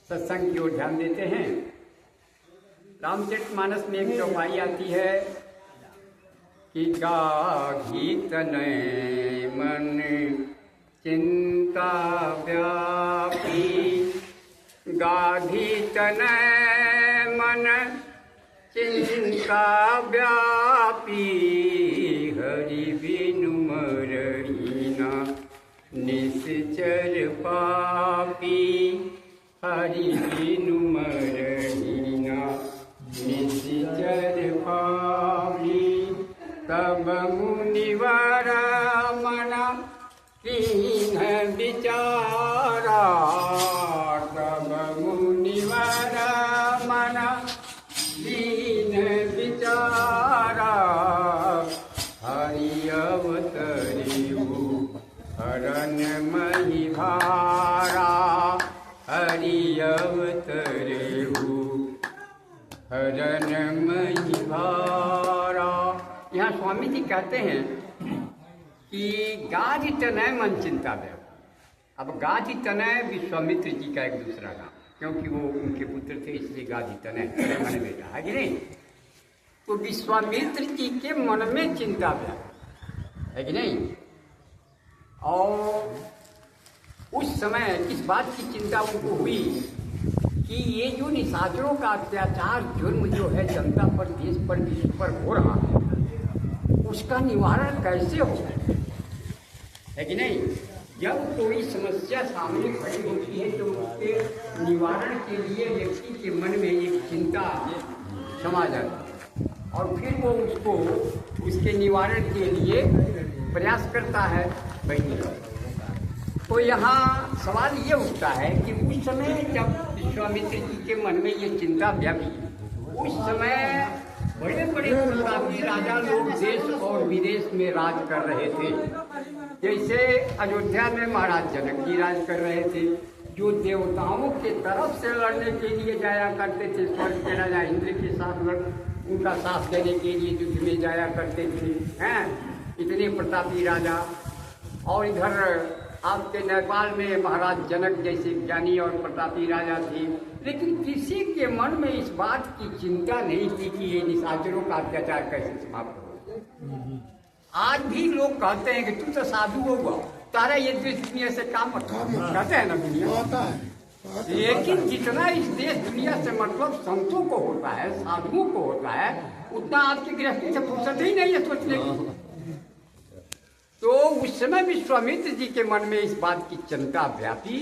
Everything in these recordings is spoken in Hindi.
सत्संग की ओर ध्यान देते हैं। रामचरितमानस में एक चौपाई आती है कि गाधी तनय मन चिंता व्यापी, गाधी तनय मन चिंता व्यापी, हरि बिनु मरहीना निश्चर पापी, हरि बिनु मरहीना निश्चर पापी। तब मुनिवर मन कीन विचारा, तब मुनिवर मन कीन विचारा, हरि अवतरियु हरन मही भारा, हरि अवतरियु हरन मही भारा। यहाँ स्वामी जी कहते हैं कि गाधी तनय मन चिंता व्यापी। अब गाधी तनय विश्वामित्र जी का एक दूसरा नाम, क्योंकि वो उनके पुत्र थे इसलिए गाधी तनय मन में रहा है कि नहीं। तो विश्वामित्र जी के मन में चिंता व्यापी है कि नहीं। और उस समय इस बात की चिंता उनको हुई कि ये जो निशाचरों का अत्याचार जुर्म जो है जनता पर, देश पर, विश्व पर हो रहा है, उसका निवारण कैसे हो है कि नहीं। जब कोई समस्या सामने खड़ी होती है तो उसके निवारण के लिए व्यक्ति के मन में एक चिंता समा जाती है और फिर वो उसको उसके निवारण के लिए प्रयास करता है। तो यहाँ सवाल ये उठता है कि उस समय जब विश्वामित्र जी के मन में ये चिंता व्यापी, उस समय बड़े बड़े प्रतापी राजा लोग देश और विदेश में राज कर रहे थे। जैसे अयोध्या में महाराज जनक जी राज कर रहे थे, जो देवताओं के तरफ से लड़ने के लिए जाया करते थे। स्वर्ग के राजा इंद्र के साथ उनका साथ देने के लिए युद्ध में जाया करते थे, हैं इतने प्रतापी राजा। और इधर आपके नेपाल में महाराज जनक जैसे ज्ञानी और प्रतापी राजा थे, लेकिन किसी के मन में इस बात की चिंता नहीं थी कि ये निशाचरों का अत्याचार कैसे समाप्त हो। आज भी लोग कहते हैं कि तू तो साधु होगा, तारा ये देश दुनिया से काम कहते हैं ना दुनिया, लेकिन जितना इस देश दुनिया से मतलब संतों को होता है, साधुओं को होता है, उतना आपकी गृहस्थी से फुर्सत ही नहीं है सोचने की। तो उस समय विश्वामित्र जी के मन में इस बात की चिंता व्यापी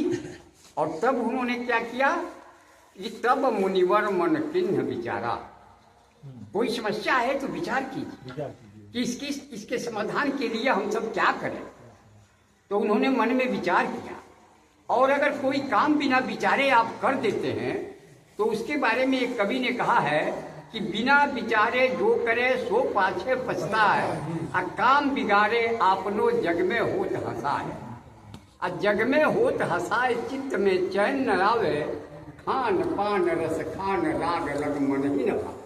और तब उन्होंने क्या किया कि तब मुनिवर मन किन्ह विचारा। कोई समस्या है तो विचार कीजिए कि इसके समाधान के लिए हम सब क्या करें। तो उन्होंने मन में विचार किया, और अगर कोई काम बिना विचारे आप कर देते हैं तो उसके बारे में एक कवि ने कहा है कि बिना विचारे जो करे सो पाछे पछताए, आ काम बिगाड़े आपनो जग में होत हंसाए। आ जग में होत हंसाए चित्त में चैन न आवे, खान पान रस खान राग लग मन ही न भावे।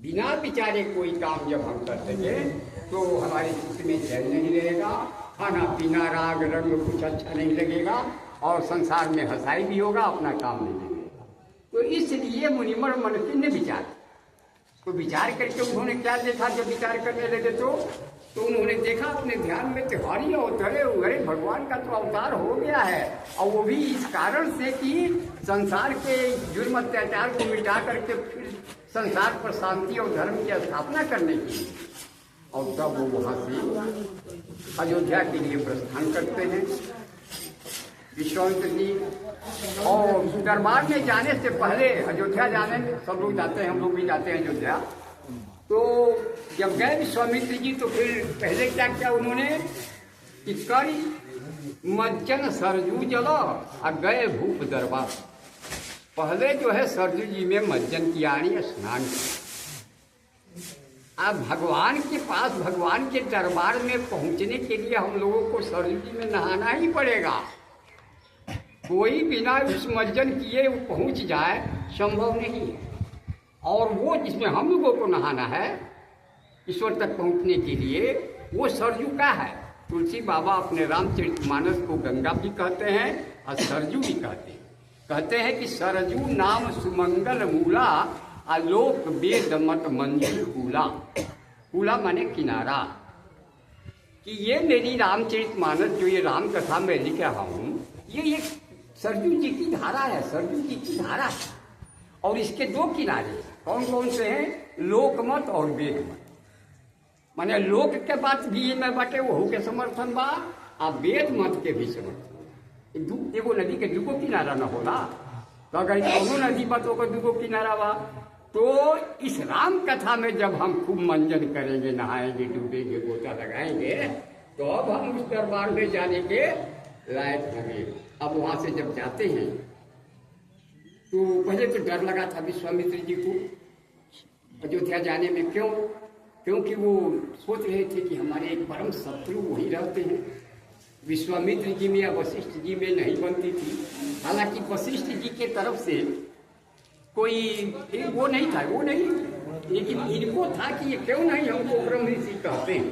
बिना विचारे कोई काम जब हम कर देंगे तो हमारे चित्त में चैन नहीं रहेगा, खाना पीना राग रंग कुछ अच्छा नहीं लगेगा और संसार में हंसाई भी होगा, अपना काम नहीं लगेगा। तो इसलिए मुनिवर मन किन्ह विचार, तो विचार करके उन्होंने क्या देखा, जब विचार करने लगे तो उन्होंने देखा अपने ध्यान में तिहारी अवतरे उगरे, भगवान का तो अवतार हो गया है, और वो भी इस कारण से कि संसार के जुर्म अत्याचार को मिटा करके फिर संसार पर शांति और धर्म की स्थापना करने की। और तब वो वहाँ से अयोध्या के लिए प्रस्थान करते हैं विश्वामित्र जी। और दरबार में जाने से पहले, अयोध्या जाने सब लोग जाते हैं, हम लोग भी जाते हैं अयोध्या। तो जब गए विश्वामित्र जी तो फिर पहले क्या किया उन्होंने कि कर मज्जन सरजू जला और गए भूप दरबार। पहले जो है सरजू जी में मज्जन किया, यानी स्नान किया। अब भगवान के पास, भगवान के दरबार में पहुंचने के लिए हम लोगों को सरजू जी में नहाना ही पड़ेगा। कोई बिना विसर्जन किए वो पहुंच जाए संभव नहीं है। और वो जिसमें हम लोगों को नहाना है ईश्वर तक पहुंचने के लिए, वो सरजू का है। तुलसी बाबा अपने रामचरितमानस को गंगा भी कहते हैं और सरजू भी कहते हैं। कहते हैं कि सरजू नाम सुमंगल मूला, आलोक वेद मत मंजुल कूला। कूला माने किनारा। कि ये मेरी रामचरितमानस जो ये राम कथा में लिख रहा हूँ, ये एक सरजू जी की धारा है, सरजू जी की धारा है। और इसके दो किनारे कौन कौन से हैं? लोकमत और वेदमत। माने लोक के बात भी में बाटे वो के समर्थन बा, आ वेद मत के भी समर्थन। एगो नदी के दुगो किनारा न होला, तो अगर दोनों नदी बा तो दुगो किनारा बा। तो इस राम कथा में जब हम खूब मंजन करेंगे, नहाएंगे, डूबेंगे, गोता लगाएंगे, तो अब हम उस दरबार में जाने के लायक होंगे। अब वहां से जब जाते हैं तो पहले तो डर लगा था विश्वामित्र जी को अयोध्या जाने में। क्यों? क्योंकि वो सोच रहे थे कि हमारे एक परम शत्रु वही रहते हैं। विश्वामित्र जी में या वशिष्ठ जी में नहीं बनती थी। हालांकि वशिष्ठ जी के तरफ से कोई वो नहीं था, वो नहीं, लेकिन इनको था कि ये क्यों नहीं हमको ब्रह्म ऋषि कहते हैं।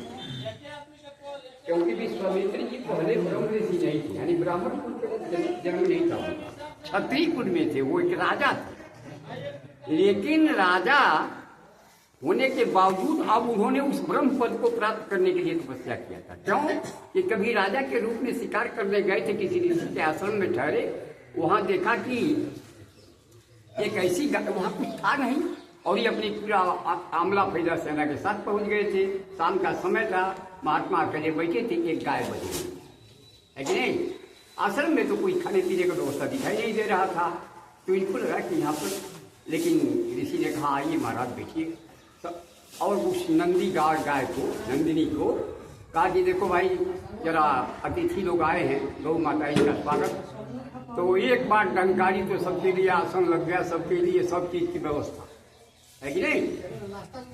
क्योंकि विश्वामित्र जी पहले ब्रह्म ऋषि नहीं थे, यानी ब्राह्मण कुल के जन्म नहीं था, क्षत्रिय कुल में थे। वो एक राजा थे, लेकिन राजा होने के बावजूद अब उन्होंने उस ब्रह्म पद को प्राप्त करने के लिए तपस्या किया था। क्यों? कि कभी राजा के रूप में शिकार करने गए थे, किसी ऋषि के आश्रम में ठहरे, वहां देखा कि एक ऐसी वहां कुछ था नहीं, और ये अपनी पूरा आमला फैजा सेना के साथ पहुंच गए थे। शाम का समय था, महात्मा अकेले बैठे थे, एक गाय बजी है कि नहीं। आश्रम में तो कोई खाने पीने का व्यवस्था दिखाई नहीं दे रहा था, तो इनको लगा कि यहाँ पर, लेकिन ऋषि ने कहा आइए महाराज बैठिए। और उस नंदी गाय को, नंदिनी को कहा कि देखो भाई, जरा अतिथि लोग आए हैं, गौ माता जी का स्वागत। तो एक बार डंकारी तो सबके लिए आसन लग गया, सबके लिए सब चीज की व्यवस्था है कि नहीं।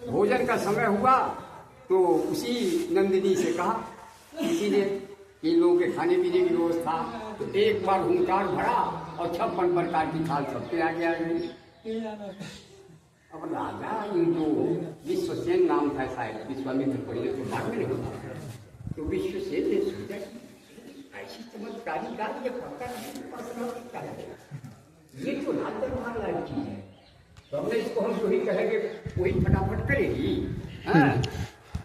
भोजन का समय हुआ तो उसी नंदिनी से कहा किसी ने इन लोगों के खाने पीने की व्यवस्था, तो एक बार हुंकार भरा और 56 प्रकार की थाल सबके आगे आ गई। अब राजा ये जो विश्वसेन नाम था शायद, विश्वामित्र पहले तो बाद में नहीं होता, तो विश्वसेन ने सोचा ऐसी चमत्कारी कार्य ये पक्का नहीं, ये तो रात दरबार लायक चीज है, तो हमने इसको हम वही कहेंगे वही फटाफट करेगी।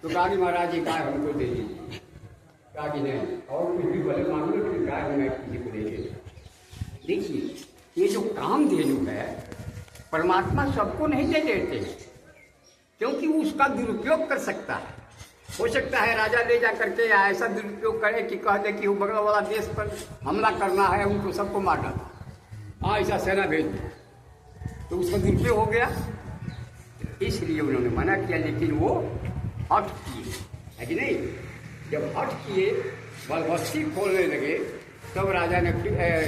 तो गाड़ी महाराज जी गाय हमको दे दीजिए। गाड़ी ने और कुछ भी भले मांग लो कि गाय हमें किसी को दे दीजिए। देखिए ये जो कामधेनु है, परमात्मा सबको नहीं दे देते, क्योंकि वो उसका दुरुपयोग कर सकता है। हो सकता है राजा ले जा करके ऐसा दुरुपयोग करे कि कह दे कि वो बगल वाला देश पर हमला करना है, उनको सबको मार डाला, हाँ ऐसा सेना भेज दो, तो उसका दुरुपयोग हो गया। इसलिए उन्होंने मना किया, लेकिन वो हट किए, है कि नहीं। जब हट किए, बलबस्ती खोलने लगे, तब राजा ने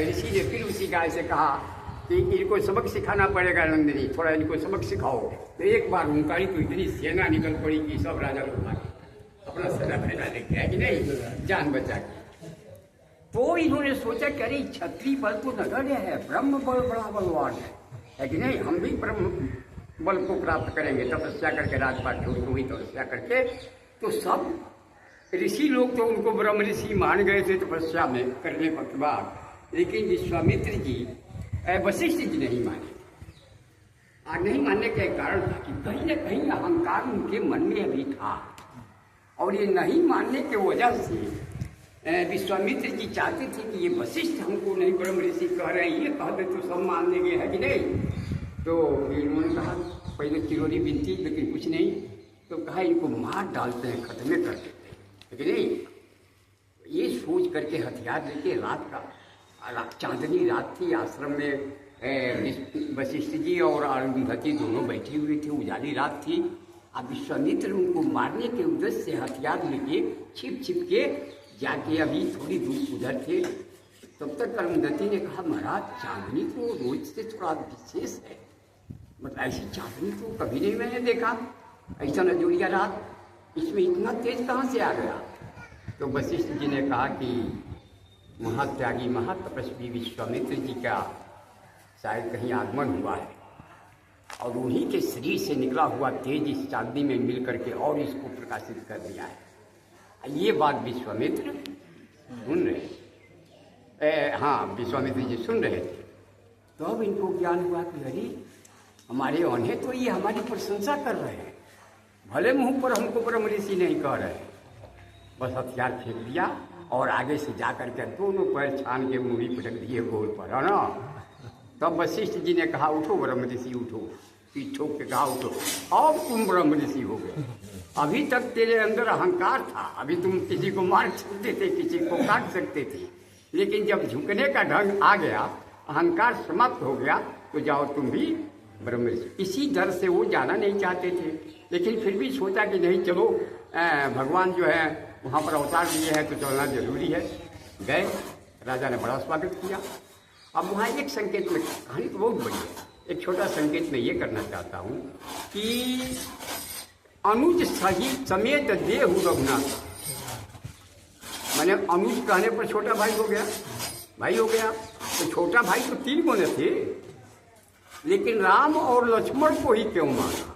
ऋषि ने फिर उसी गाय से कहा कि इनको सबक सिखाना पड़ेगा नंदिनी, थोड़ा इनको सबक सिखाओ। तो एक बार उनकारी तो इतनी सेना निकल पड़ी कि सब राजा लोग भागे, अपना सेना फैला लेके, है कि नहीं, जान बचा के। तो इन्होंने सोचा कि अरे क्षत्रिय बल तो नगण्य है, ब्रह्म बल बड़ा बलवान है कि नहीं, हम भी ब्रह्म बल को प्राप्त करेंगे, तपस्या करके राजपाट छोड़ हुई तपस्या करके। तो सब ऋषि लोग तो उनको ब्रह्म ऋषि मान गए थे तपस्या में करने के बाद, लेकिन विश्वामित्र जी वशिष्ठ जी नहीं माने। और नहीं मानने के कारण था कि कहीं न कहीं अहंकार उनके मन में अभी था, और ये नहीं मानने के वजह से विश्वामित्र जी चाहते थे कि ये वशिष्ठ हमको नहीं ब्रह्म ऋषि कह रहे हैं, ये कह दे तो सब मान लेंगे, है कि नहीं। तो इन्होंने कहा पहले चिरोरी बिनती, लेकिन कुछ नहीं, तो कहा इनको मार डालते हैं, खत्म कर देते हैं, है कि नहीं। ये सोच करके हथियार लेके रात का चांदनी रात थी, आश्रम में वशिष्ठ जी और अरुंधति दोनों बैठे हुए थे, उजाली रात थी। अब विश्वामित्र उनको मारने के उद्देश्य से हथियार लेके छिप छिप के जाके अभी थोड़ी दूर उधर थे। तब तक अरुंधति ने कहा महाराज चांदनी तो रोज से थोड़ा विशेष है, मतलब ऐसी चांदनी तो कभी नहीं मैंने देखा, ऐसा नजूरिया रात, इसमें इतना तेज कहाँ से आ गया। तो वशिष्ठ जी ने कहा कि महात्यागी महातपस्वी विश्वामित्र जी का शायद कहीं आगमन हुआ है, और उन्हीं के शरीर से निकला हुआ तेज इस चांदनी में मिल करके और इसको प्रकाशित कर दिया है। ये बात विश्वामित्र सुन रहे, हाँ विश्वामित्र जी सुन रहे थे। तो अब इनको ज्ञान हुआ कि अरे हमारे होने तो ये हमारी प्रशंसा कर रहे हैं, भले मुंह पर हमको ब्रह्म ऋषि नहीं कह रहे, बस हथियार फेंक दिया और आगे से जा करके दोनों पैर छान के मूड़ी पटक दिए गोल पर, है ना। तब वशिष्ठ जी ने कहा उठो ब्रह्म ऋषि उठो, पीठ ठोक के कहा उठो, अब तुम ब्रह्म ऋषि हो गए। अभी तक तेरे अंदर अहंकार था, अभी तुम किसी को मार सकते थे, किसी को काट सकते थे, लेकिन जब झुकने का ढंग आ गया, अहंकार समाप्त हो गया, तो जाओ तुम भी ब्रह्म ऋषि। इसी डर से वो जाना नहीं चाहते थे, लेकिन फिर भी सोचा कि नहीं चलो भगवान जो है वहाँ पर अवतार लिए हैं तो चलना जरूरी है। गए, राजा ने बड़ा स्वागत किया। अब वहाँ एक संकेत में, कहानी तो बहुत बड़ी है, एक छोटा संकेत मैं ये करना चाहता हूँ कि अनुज सहित समेत देहु रघुनाथ, मैंने अनुज कहने पर छोटा भाई हो गया, भाई हो गया, तो छोटा भाई तो 3 बने थे, लेकिन राम और लक्ष्मण को ही क्यों मांगा?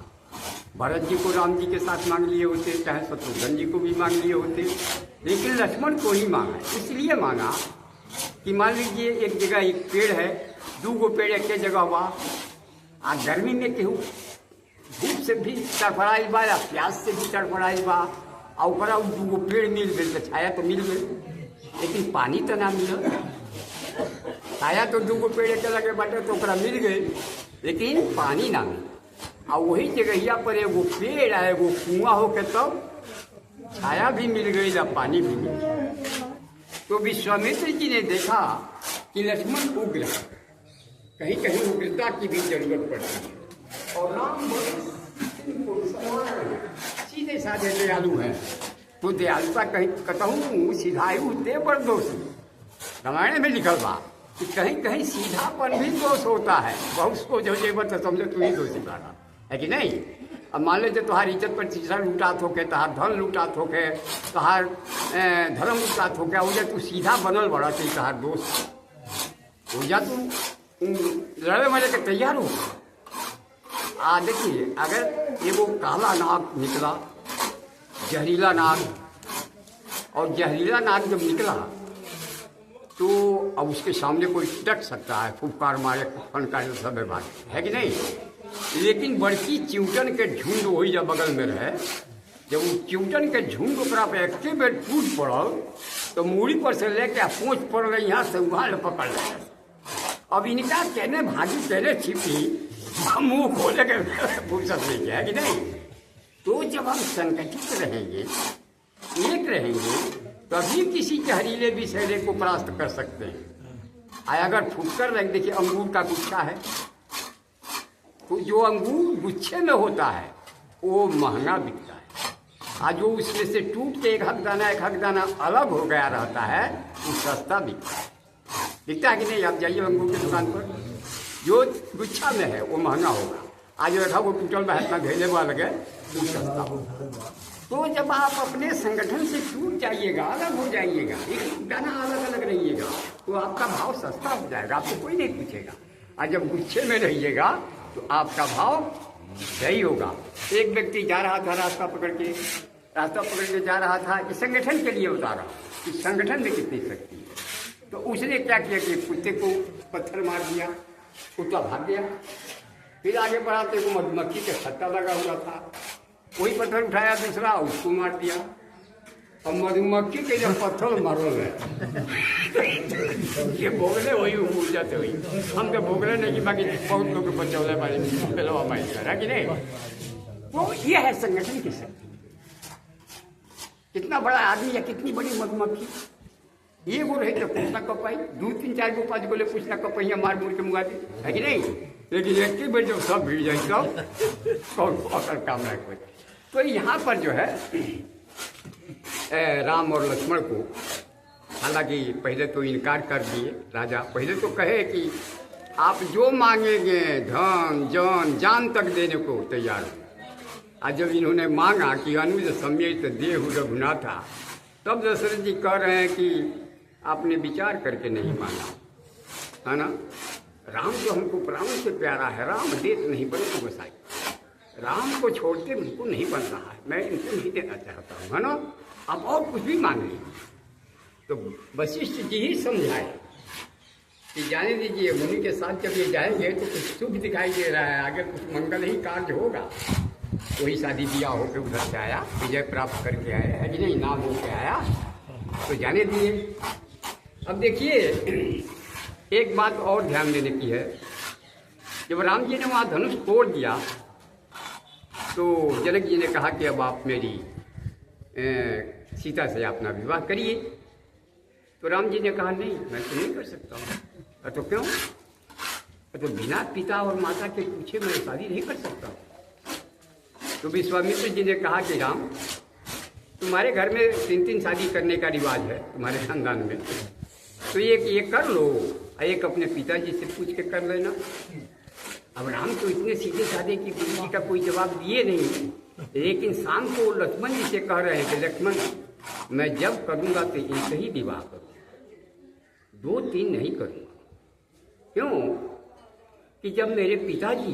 भरत जी को राम जी के साथ मांग लिए होते, चाहे शत्रुघ्न जी को भी मांग लिए होते, लेकिन लक्ष्मण को ही मांगा। इसलिए मांगा कि मान लीजिए एक जगह एक पेड़ है, 2 पेड़ एक जगह हुआ, आ गर्मी में केहू धूप से भी तड़फड़ाइल बा या प्यास से भी तड़फड़ाइल बा, और ओकरा 2 पेड़ मिल गए तो छाया तो मिल गई, लेकिन पानी तो ना मिल। छाया तो 2 पेड़ एक लगे बाटे तो ओकरा मिल गए, लेकिन पानी ना मिल। और वही जगहिया पर एगो पेड़ है, एगो कुआं होके तब छाया भी मिल गई या पानी भी मिल गई। तो विश्वामित्र जी ने देखा कि लक्ष्मण उग्र, कहीं कहीं उग्रता की भी जरूरत पड़ती है, और राम सीधे साधे दयालु हैं, तो दयालुता कहीं कहूँ सीधायु दे पर दोष, रामायण में लिखल बा कि कहीं कहीं सीधापन भी दोष होता है। बहुत सोच हो जाए तो समझो तू ही दोषी बारा है कि नहीं। अब मान लीजिए तुम्हारी इज्जत पर शीशा लूटात होके, तहार धन लूटात होके, तहार धर्म लूटात होके, उजा तू सीधा बनल बड़ा चाहिए, तहार दोस्त उजा तू लड़े मरे के तैयार हो। देखिए अगर एगो काला नाग निकला, जहरीला नाग, और जहरीला नाग जब निकला तो अब उसके सामने कोई डट सकता है, फुफकार मारे, फनकार सब बात है कि नहीं। लेकिन बड़की चिउटन के झुंड वही जब बगल में रहे, जब वो चिउटन के झुंड ओकरा पे एके बेर टूट पड़ल तो मूड़ी पर से लेके पहुँच पड़ रही, यहाँ से वहाँ पकड़ ले। अब इनका कहने भागी कहने छिपी, मुँह खोले के फुर्सत नहीं है कि नहीं। तो जब हम संगठित रहेंगे, एक रहेंगे, तभी किसी जहरीले विषैले को परास्त कर सकते हैं। अगर फुटकर रख, देखिए अंगूर का गुच्छा है, तो जो अंगूर गुच्छे में होता है वो महंगा बिकता है, और जो उसमें से टूट के एक हक दाना अलग हो गया रहता है वो सस्ता बिकता है। दिखता है कि नहीं। आप जाइए अंगूर की दुकान पर, जो गुच्छा में है वो महंगा होगा, आज रखा वो टूटल में इतना घेले हुआ लगे वो सस्ता होगा। तो जब आप अपने संगठन से टूट जाइएगा, अलग हो जाइएगा, एक दाना अलग अलग रहिएगा, तो आपका भाव सस्ता हो जाएगा, आपको कोई नहीं पूछेगा। और जब गुच्छे में रहिएगा तो आपका भाव सही होगा। एक व्यक्ति जा रहा था, रास्ता पकड़ के जा रहा था, इस संगठन के लिए बता रहा हूँ कि संगठन में कितनी शक्ति है। तो उसने क्या किया कि कुत्ते को पत्थर मार दिया, कुत्ता भाग गया। फिर आगे बढ़ा तो मधुमक्खी का छत्ता लगा हुआ था, वही पत्थर उठाया दूसरा, उसको मार दिया। अब मधुमक्खी के जब पत्थर मारल है ये भोगले वही उड़ जाते हुई, हम तो भोगले नहीं कि बाकी बहुत लोग बचौले वाले पहलवा माइल करा कि नहीं। वो ये है संगठन की शक्ति। कितना बड़ा आदमी या कितनी बड़ी मधुमक्खी, ये वो रहे तो पूछना कब पाई, 2 3 4 को 5 गोले पूछना कब पाई, मार मुड़ के मुँगा दी है कि नहीं। लेकिन एक ही बेर जब सब भिड़ जाए तब कौन अकर काम रखे। तो यहाँ पर जो है राम और लक्ष्मण को, हालांकि पहले तो इनकार कर दिए राजा, पहले तो कहे कि आप जो मांगेंगे धन जन जान तक देने को तैयार हो। आज जब इन्होंने मांगा कि अनुज समेत देहु रघुनाथा, तब दशरथ जी कह रहे हैं कि आपने विचार करके नहीं मांगा, है ना। राम जो हमको प्राण से प्यारा है, राम देत नहीं बने तो गोसाई, राम को छोड़ते मुझको नहीं बन रहा है, मैं इनको नहीं देना चाहता हूँ, है ना। अब और कुछ भी मांग ली। तो वशिष्ठ जी ही समझाए कि जाने दीजिए मुनि के साथ जब ये जाएंगे तो कुछ शुभ दिखाई दे रहा है, आगे कुछ मंगल ही कार्य होगा। वही शादी ब्याह होकर उधर से आया, विजय प्राप्त करके आया है कि नहीं, नाम होके आया, तो जाने दिए। अब देखिए एक बात और ध्यान देने की है, जब राम जी ने वहाँ धनुष तोड़ दिया तो जनक जी ने कहा कि अब आप मेरी सीता से अपना विवाह करिए। तो राम जी ने कहा नहीं, मैं तो नहीं कर सकता हूँ। तो क्यों? तो बिना पिता और माता के पूछे मैं शादी नहीं कर सकता। तो विश्वामित्र जी ने कहा कि राम, तुम्हारे घर में 3 शादी करने का रिवाज है तुम्हारे खानदान में, तो ये कर लो, एक अपने पिताजी से पूछ के कर लेना। अब राम तो इतने सीधे साधे कि गुरु जी का कोई जवाब दिए नहीं, लेकिन शाम को लक्ष्मण जी से कह रहे हैं कि लक्ष्मण, मैं जब करूँगा तो एक ही विवाह करूँगा, 2-3 नहीं करूँगा। क्यों? कि जब मेरे पिताजी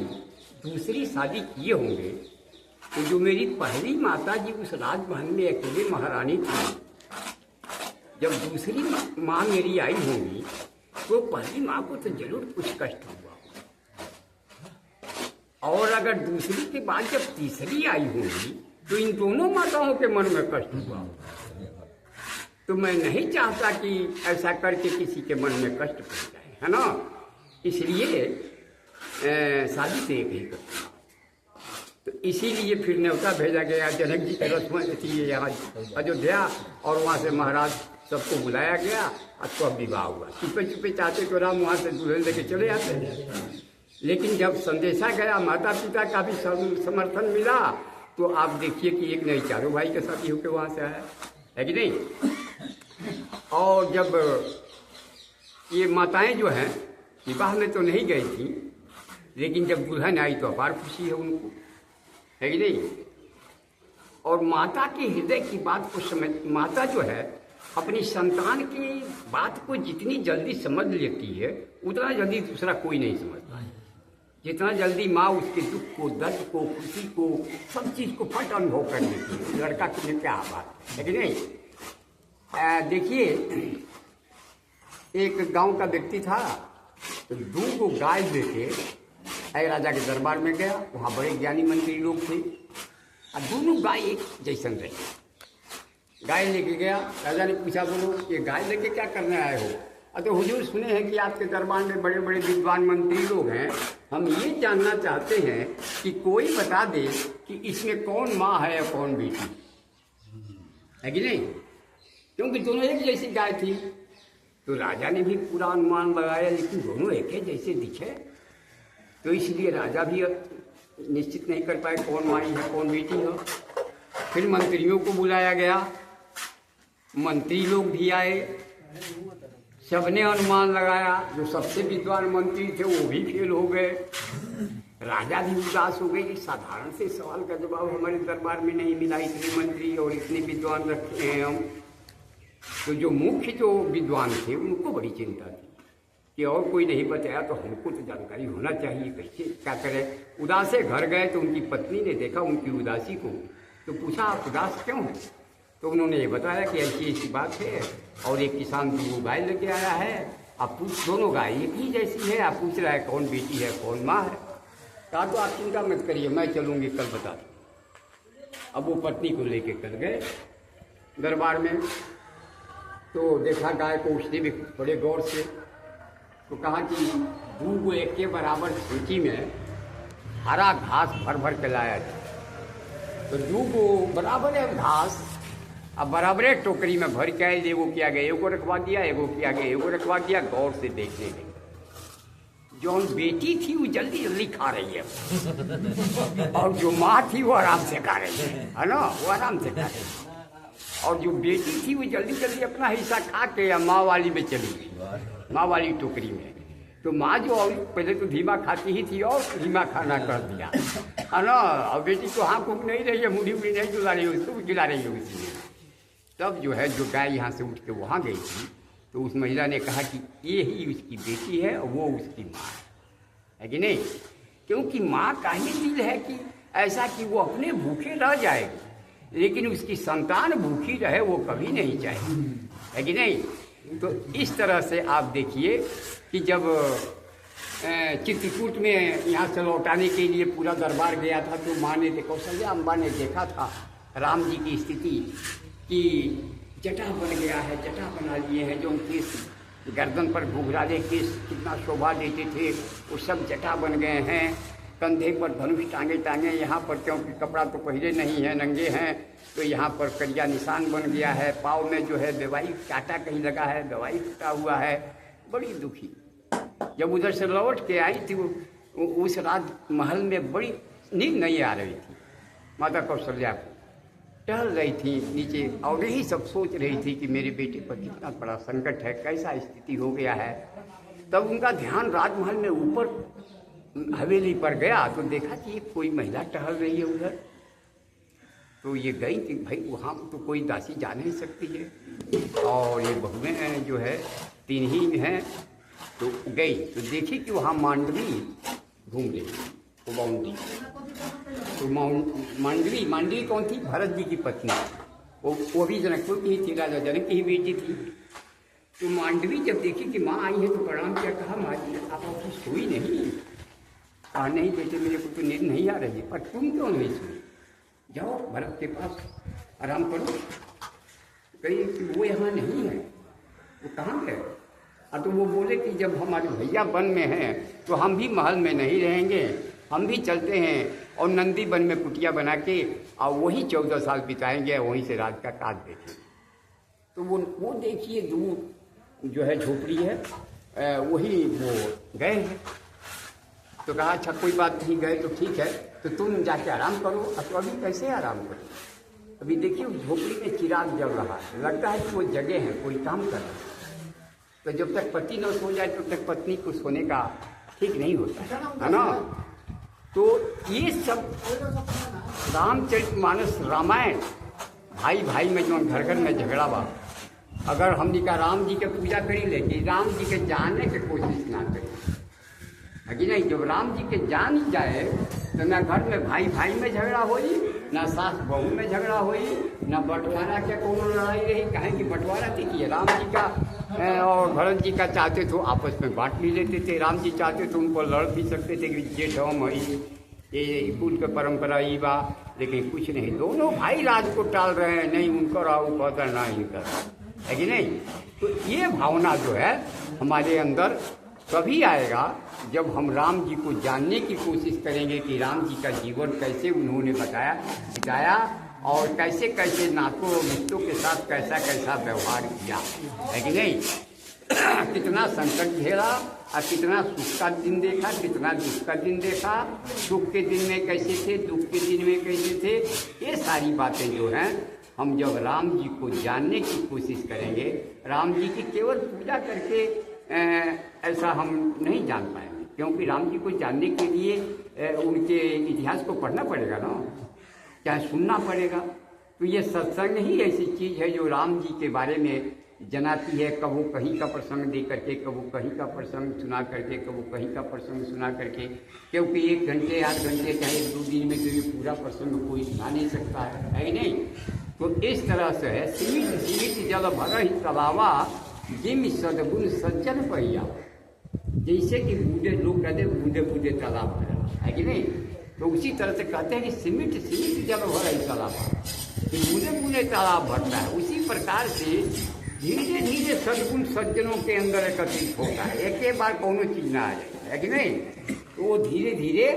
दूसरी शादी किए होंगे तो जो मेरी पहली माता जी उस राजमहल में अकेले महारानी थी, जब दूसरी माँ मेरी आई होंगी तो पहली माँ को तो जरूर कुछ कष्ट हुआ, और अगर दूसरी के बाद जब तीसरी आई होगी तो इन दोनों माताओं के मन में कष्ट हुआ। तो मैं नहीं चाहता कि ऐसा करके किसी के मन में कष्ट पहुंचाए, है ना, इसलिए शादी से एक ही करता। तो इसीलिए फिर न्योता भेजा गया, जनक जी की रस्म थी यहाँ अयोध्या, और वहाँ से महाराज सबको बुलाया गया, और तो विवाह हुआ। चुपे चुपे चाहते तो राम वहाँ से दुल्हन लेके चले आते, लेकिन जब संदेशा गया, माता पिता का भी समर्थन मिला, तो आप देखिए कि एक नहीं चारों भाई के साथ ही होकर वहाँ से आया, है कि नहीं। और जब ये माताएं जो हैं विवाह में तो नहीं गई थी, लेकिन जब दुल्हन आई तो अपार खुशी है उनको, है कि नहीं। और माता के हृदय की बात को समझ, माता जो है अपनी संतान की बात को जितनी जल्दी समझ लेती है उतना जल्दी दूसरा कोई नहीं समझता है। जितना जल्दी माँ उसके दुख को, दर्द को, खुशी को, सब चीज़ को फट अनुभव कर लेती है। लड़का की क्या बात है कि नहीं। देखिए एक गांव का व्यक्ति था, तो 2 गाय लेके राजा के दरबार में गया। वहाँ बड़े ज्ञानी मंत्री लोग थे, और दोनों गाय एक जैसन रही। गाय लेके गया, राजा ने पूछा, बोलो ये गाय लेके क्या करने आए हो? तो हुजूर सुने हैं कि आपके दरबार में बड़े बड़े विद्वान मंत्री लोग हैं, हम ये जानना चाहते हैं कि कोई बता दे कि इसमें कौन माँ है और कौन बेटी, है कि नहीं, क्योंकि दोनों एक जैसी गाय थी। तो राजा ने भी पूरा अनुमान लगाया, लेकिन दोनों एक ही जैसे दिखे, तो इसलिए राजा भी निश्चित नहीं कर पाए कौन माई है कौन बेटी है। फिर मंत्रियों को बुलाया गया, मंत्री लोग भी आए, सबने अनुमान लगाया। जो सबसे विद्वान मंत्री थे वो भी फेल हो गए। राजा भी उदास हो गए कि साधारण से सवाल का जवाब हमारे दरबार में नहीं मिला, इतने मंत्री और इतने विद्वान रखे हैं हम। तो जो मुख्य जो विद्वान थे उनको बड़ी चिंता थी कि और कोई नहीं बताया तो हमको तो जानकारी होना चाहिए, कैसे क्या करें। उदासे घर गए तो उनकी पत्नी ने देखा उनकी उदासी को, तो पूछा आप उदास क्यों हैं? तो उन्होंने ये बताया कि ऐसी ऐसी बात है, और एक किसान 2 गाय लेके आया है, आप पूछ, दोनों गाय एक ही जैसी है, आप पूछ रहा है कौन बेटी है कौन माँ है। कहा तो आप चिंता मत करिए, मैं चलूँगी कल बता दूँ। अब वो पत्नी को लेके कल गए दरबार में, तो देखा गाय को उसने भी बड़े गौर से, तो कहा कि 2 एक के बराबर सूची में हरा घास भर भर के लाया था। तो 2 बराबर है घास, अब बराबरे टोकरी में भर के आए, एगो किया गया एगो रखवा दिया, एगो किया गया एगो रखवा दिया। गौर से देखने लगे, जो बेटी थी वो जल्दी जल्दी खा रही है, और जो माँ थी वो आराम से खा रही है ना, वो आराम से खा रही है। और जो बेटी थी वो जल्दी जल्दी अपना हिस्सा खा के या माँ वाली में चली गई, माँ वाली टोकरी में। तो माँ जो पहले तो धीमा खाती ही थी और धीमा खाना कर दिया, है ना। और बेटी तो हाँ कुक नहीं रही है, मुड़ी उड़ी नहीं जुला रही है, उसको गिला रही है उसी में। तब जो है जो गाय यहाँ से उठ के वहाँ गई थी, तो उस महिला ने कहा कि ये ही उसकी बेटी है और वो उसकी माँ है कि नहीं। क्योंकि माँ का ही दिल है कि ऐसा कि वो अपने भूखे रह जाएगी, लेकिन उसकी संतान भूखी रहे वो कभी नहीं चाहेगी, है कि नहीं। तो इस तरह से आप देखिए कि जब चित्रकूट में यहाँ से लौटाने के लिए पूरा दरबार गया था तो माँ ने कौशल्या अम्बा ने देखा था राम जी की स्थिति कि जटा बन गया है, जटा बना लिए हैं, जो उनके गर्दन पर घुघराले केस कितना शोभा देते थे वो सब जटा बन गए हैं। कंधे पर धनुष टांगे टांगे, यहाँ पर क्योंकि कपड़ा तो पहले नहीं है, नंगे हैं, तो यहाँ पर करिया निशान बन गया है। पाँव में जो है दवाई कांटा कहीं लगा है, दवाई फूटा हुआ है, बड़ी दुखी। जब उधर से लौट के आई थी उस रात महल में बड़ी नींद नहीं आ रही थी। माता कौशल्या को टहल रही थी नीचे और यही सब सोच रही थी कि मेरे बेटे पर कितना बड़ा संकट है, कैसा स्थिति हो गया है। तब उनका ध्यान राजमहल में ऊपर हवेली पर गया तो देखा कि ये कोई महिला टहल रही है उधर। तो ये गई कि भाई वहाँ तो कोई दासी जा नहीं सकती है और ये बहुएं जो है 3 ही हैं। तो गई तो देखी कि वहाँ मांडवी घूम रही वो बाउंड्री। तो मांडवी कौन थी? भरत जी की पत्नी, वो भी जनकपुर की ही थी, राजा जनक की ही बेटी थी। तो मांडवी जब देखी कि माँ आई है तो प्रणाम किया, कहा माँ जी आप आपकी सोई नहीं? कहा नहीं बेटे मेरे को तो नींद नहीं आ रही। पर तुम क्यों नहीं सोई? जाओ भरत के पास आराम करो। कही कि वो यहाँ नहीं है। वो कहाँ गए? तो वो बोले कि जब हमारे भैया वन में हैं तो हम भी महल में नहीं रहेंगे, हम भी चलते हैं और नंदी वन में कुटिया बना के और वही 14 साल बिताएंगे, वहीं से राज का काज देखेंगे। तो वो देखिए दूर जो है झोपड़ी है, वही वो गए हैं। तो कहा अच्छा कोई बात नहीं, गए तो ठीक है, तो तुम जाके आराम करो। तो अभी कैसे आराम करो? अभी देखिए झोपड़ी में चिराग जल रहा है, लगता है कि वो जगह है, कोई काम कर रहा है। तो जब तक पति न सो जाए तब तक पत्नी को सोने का ठीक नहीं होता है ना। तो ये सब रामचरितमानस रामायण भाई भाई में जो घर घर में झगड़ा बा, अगर हमने का राम जी के पूजा करी लेकिन राम जी के जानने की कोशिश ना करें, है कि नहीं? जब राम जी के जान जाए तो ना घर में भाई भाई में झगड़ा होई, ना सास बहू में झगड़ा होई, ना बंटवारा के कोनो लड़ाई रही। कहें कि बंटवारा देखिए राम जी का और भरत जी का चाहते तो आपस में बांट भी लेते थे, राम जी चाहते तो उनको लड़ भी सकते थे कि जेठ हम ये कुल के परंपरा ये बा, लेकिन कुछ नहीं, दोनों भाई राज को टाल रहे हैं, नहीं उनको राहु कहता ना ही कर, है कि नहीं? तो ये भावना जो है हमारे अंदर तभी आएगा जब हम राम जी को जानने की कोशिश करेंगे कि राम जी का जीवन कैसे उन्होंने बिताया और कैसे कैसे नातों और रिश्तों के साथ कैसा कैसा व्यवहार किया, है कि नहीं? कितना संकट झेला और कितना सुख का दिन देखा, कितना दुख का दिन देखा, सुख के दिन में कैसे थे, दुख के दिन में कैसे थे। ये सारी बातें जो हैं हम जब राम जी को जानने की कोशिश करेंगे, राम जी की केवल पूजा करके ऐसा हम नहीं जान पाएंगे, क्योंकि राम जी को जानने के लिए उनके इतिहास को पढ़ना पड़ेगा ना, चाहे सुनना पड़ेगा। तो ये सत्संग ही ऐसी चीज़ है जो राम जी के बारे में जनाती है। कबो कहीं का प्रसंग दे करके, कबो कहीं का प्रसंग सुना करके, कबो कहीं का प्रसंग सुना करके, क्योंकि 1 घंटे 8 घंटे चाहे 2 दिन में तो ये पूरा प्रसंग कोई सुना नहीं सकता है कि नहीं? तो इस तरह से है सीमित सीमित जल भरहि तलावा जिम सदगुण सज्जन पहिया। जैसे कि बूढ़े लोग कहते हैं बूढ़े बूढ़े तालाब भरा, है कि नहीं? तो उसी तरह से कहते हैं कि सीमित सीमित जल भरहि तलावा, बूढ़े बूढ़े तालाब भरता है। उसी प्रकार से धीरे धीरे सदगुण सज्जनों के अंदर एकत्रित होता है, एक एक बार कोनो चीज ना आ जाए, है कि नहीं? तो वो धीरे धीरे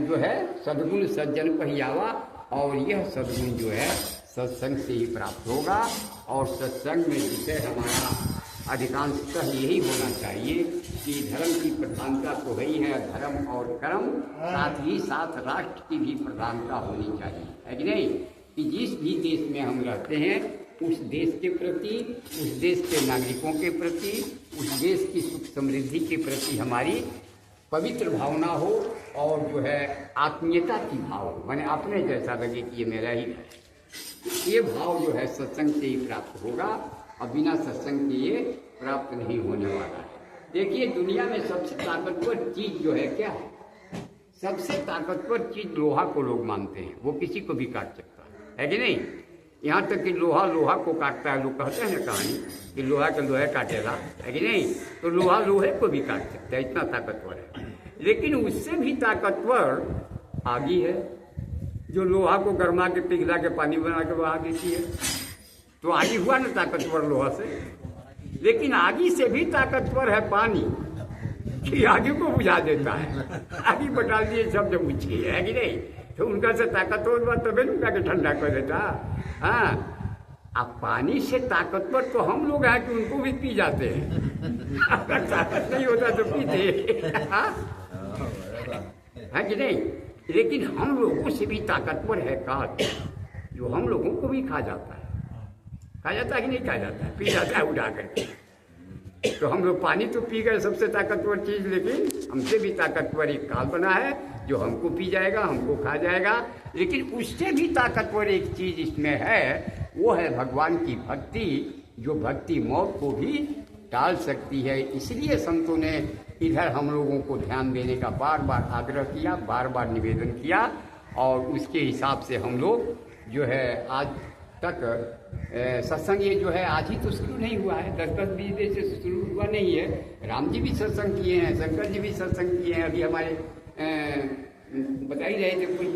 जो है सदगुण सज्जन पहियावा, और यह सदगुण जो है सत्संग से ही प्राप्त होगा। और सत्संग में विषय हमारा अधिकांशतः यही होना चाहिए कि धर्म की प्रधानता तो है ही है, धर्म और कर्म, साथ ही साथ राष्ट्र की भी प्रधानता होनी चाहिए, है कि नहीं? कि जिस भी देश में हम रहते हैं उस देश के प्रति, उस देश के नागरिकों के प्रति, उस देश की सुख समृद्धि के प्रति हमारी पवित्र भावना हो और जो है आत्मीयता की भाव हो, मैंने अपने जैसा लगे कि ये मेरा ही है। ये भाव जो है सत्संग से ही प्राप्त होगा और बिना सत्संग के ये प्राप्त नहीं होने वाला है। देखिए दुनिया में सबसे ताकतवर चीज जो है क्या है? सबसे ताकतवर चीज लोहा को लोग मानते हैं, वो किसी को भी काट सकता है कि नहीं? यहाँ तक कि लोहा लोहा को काटता है। लोग कहते हैं कहानी कि लोहा के लोहे काटेगा, है कि नहीं? तो लोहा लोहे को भी काट सकता है, इतना ताकतवर है। लेकिन उससे भी ताकतवर आगी है, जो लोहा को गरमा के पिघला के पानी बना के बहा देती है। तो आगी हुआ ना ताकतवर लोहा से। लेकिन आगी से भी ताकतवर है पानी, कि आगे को बुझा देता है। आगे बटा दिए शब्द पूछिए, है कि नहीं? तो उनका से ताकतवर बात तभी उनका के ठंडा कर देता। हाँ, अब पानी से ताकतवर तो हम लोग हैं कि उनको भी पी जाते हैं। अगर ताकत नहीं होता तो पीते, हाँ, है कि नहीं? लेकिन हम लोगों से भी ताकतवर है काट, जो हम लोगों को भी खा जाता है। खा जाता है कि नहीं खा जाता है? पी जाता है उड़ा करके। तो हम लोग पानी तो पी गए सबसे ताकतवर चीज, लेकिन हमसे भी ताकतवर एक काल बना है जो हमको पी जाएगा, हमको खा जाएगा। लेकिन उससे भी ताकतवर एक चीज इसमें है, वो है भगवान की भक्ति, जो भक्ति मौत को भी टाल सकती है। इसलिए संतों ने इधर हम लोगों को ध्यान देने का बार बार आग्रह किया, बार बार निवेदन किया, और उसके हिसाब से हम लोग जो है आज तक सत्संग ये जो है आज ही तो शुरू नहीं हुआ है, 10-10 20 दिन से शुरू हुआ नहीं है। राम जी भी सत्संग किए हैं, शंकर जी भी सत्संग किए हैं। अभी हमारे बता ही रहे थे कुछ